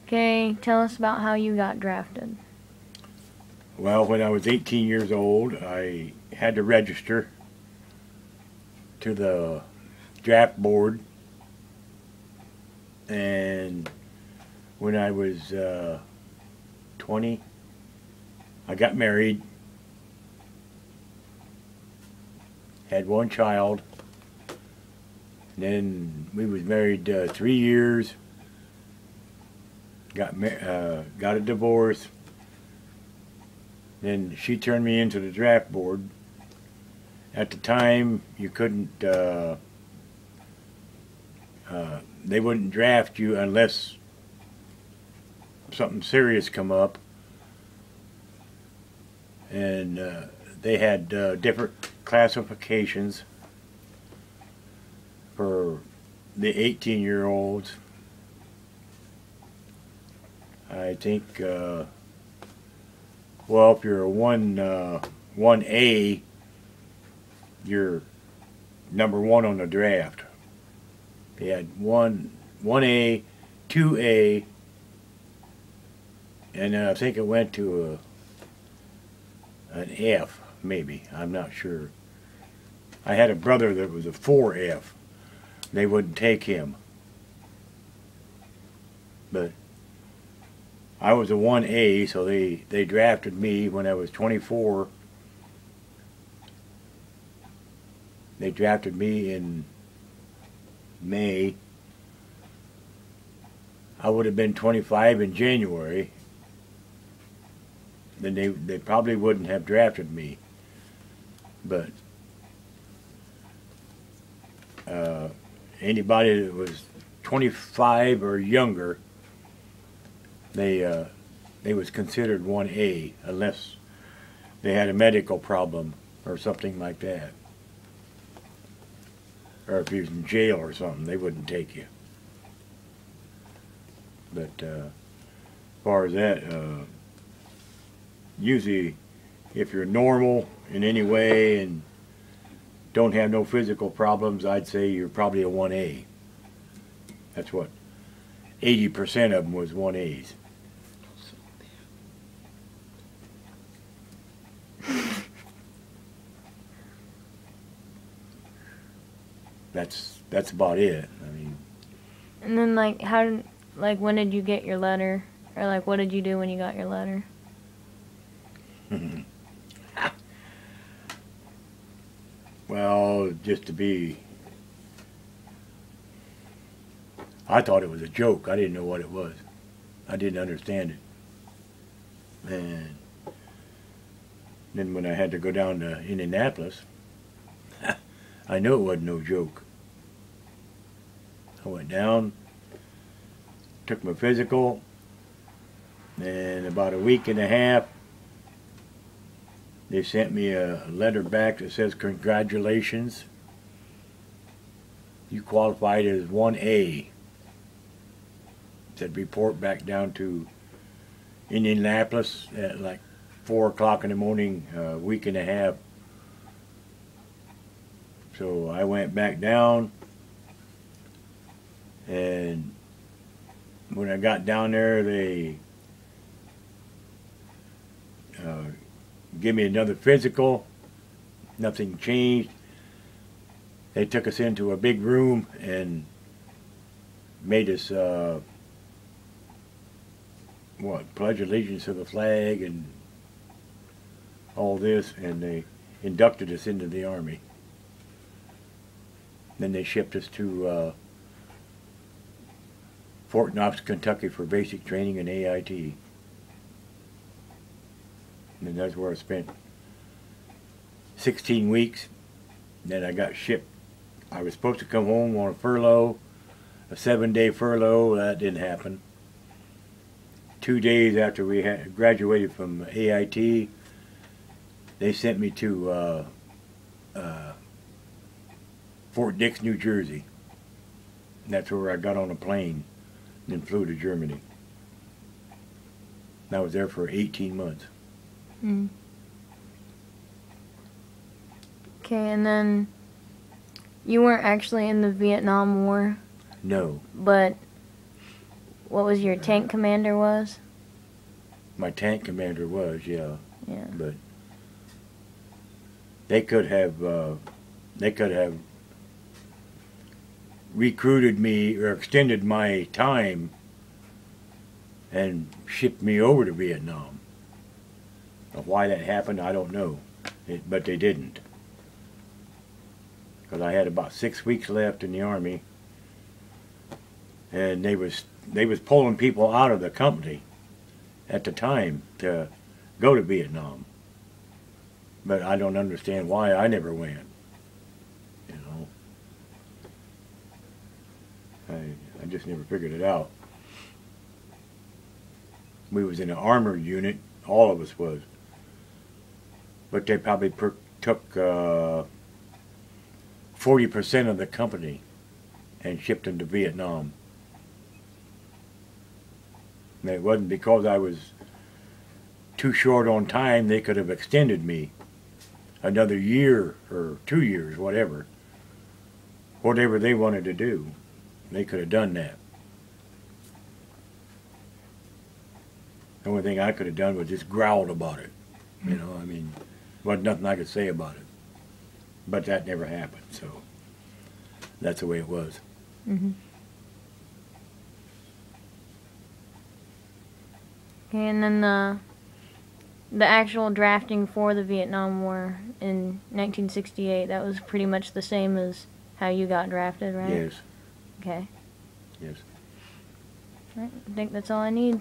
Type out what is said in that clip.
Okay, tell us about how you got drafted. Well, when I was 18 years old, I had to register to the draft board, and when I was 20, I got married, had one child, and then we was married 3 years, got a divorce. Then she turned me into the draft board. At the time, you couldn't, they wouldn't draft you unless something serious come up. And they had different classifications for the 18-year-olds. I think, well, if you're a 1A, you're number one on the draft. They had 1A, 2A, and I think it went to an F, maybe. I'm not sure. I had a brother that was a 4F. They wouldn't take him. But I was a 1A, so they drafted me when I was 24. They drafted me in May. I would have been 25 in January. Then they probably wouldn't have drafted me. But anybody that was 25 or younger, they was considered 1A unless they had a medical problem or something like that. Or if you was in jail or something, they wouldn't take you. But as far as that, usually if you're normal in any way and don't have no physical problems, I'd say you're probably a 1A. That's what 80% of them was 1As. That's about it. I mean. And then, like, when did you get your letter? Or, like, what did you do when you got your letter? Well, just to be, I thought it was a joke. I didn't know what it was. I didn't understand it. And then when I had to go down to Indianapolis, I knew it wasn't no joke. I went down, took my physical, and about a week and a half, they sent me a letter back that says, "Congratulations, you qualified as 1A." Said report back down to Indianapolis at like 4 o'clock in the morning, a week and a half. So I went back down, and when I got down there, they give me another physical. Nothing changed. They took us into a big room and made us pledge allegiance to the flag and all this, and they inducted us into the Army. Then they shipped us to Fort Knox, Kentucky for basic training in AIT. And that's where I spent 16 weeks. Then I got shipped. I was supposed to come home on a furlough, a 7-day furlough. That didn't happen. 2 days after we had graduated from AIT, they sent me to Fort Dix, New Jersey. And that's where I got on a plane and then flew to Germany. And I was there for 18 months. Mm. Okay, and then you weren't actually in the Vietnam War? No. But what was your tank commander was? My tank commander was, yeah. Yeah. But they could have recruited me or extended my time and shipped me over to Vietnam. Now, why that happened, I don't know. But they didn't. Because I had about 6 weeks left in the Army, and they was pulling people out of the company at the time to go to Vietnam. But I don't understand why I never went. You know, I just never figured it out. We was in an armored unit, all of us was. But they probably took 40% of the company and shipped them to Vietnam. And it wasn't because I was too short on time. They could have extended me another year or 2 years, whatever. Whatever they wanted to do, they could have done that. The only thing I could have done was just growled about it. You know, I mean, wasn't nothing I could say about it. But that never happened, so that's the way it was. Mm-hmm. Okay, and then the actual drafting for the Vietnam War in 1968, that was pretty much the same as how you got drafted, right? Yes. Okay. Yes. All right, I think that's all I need.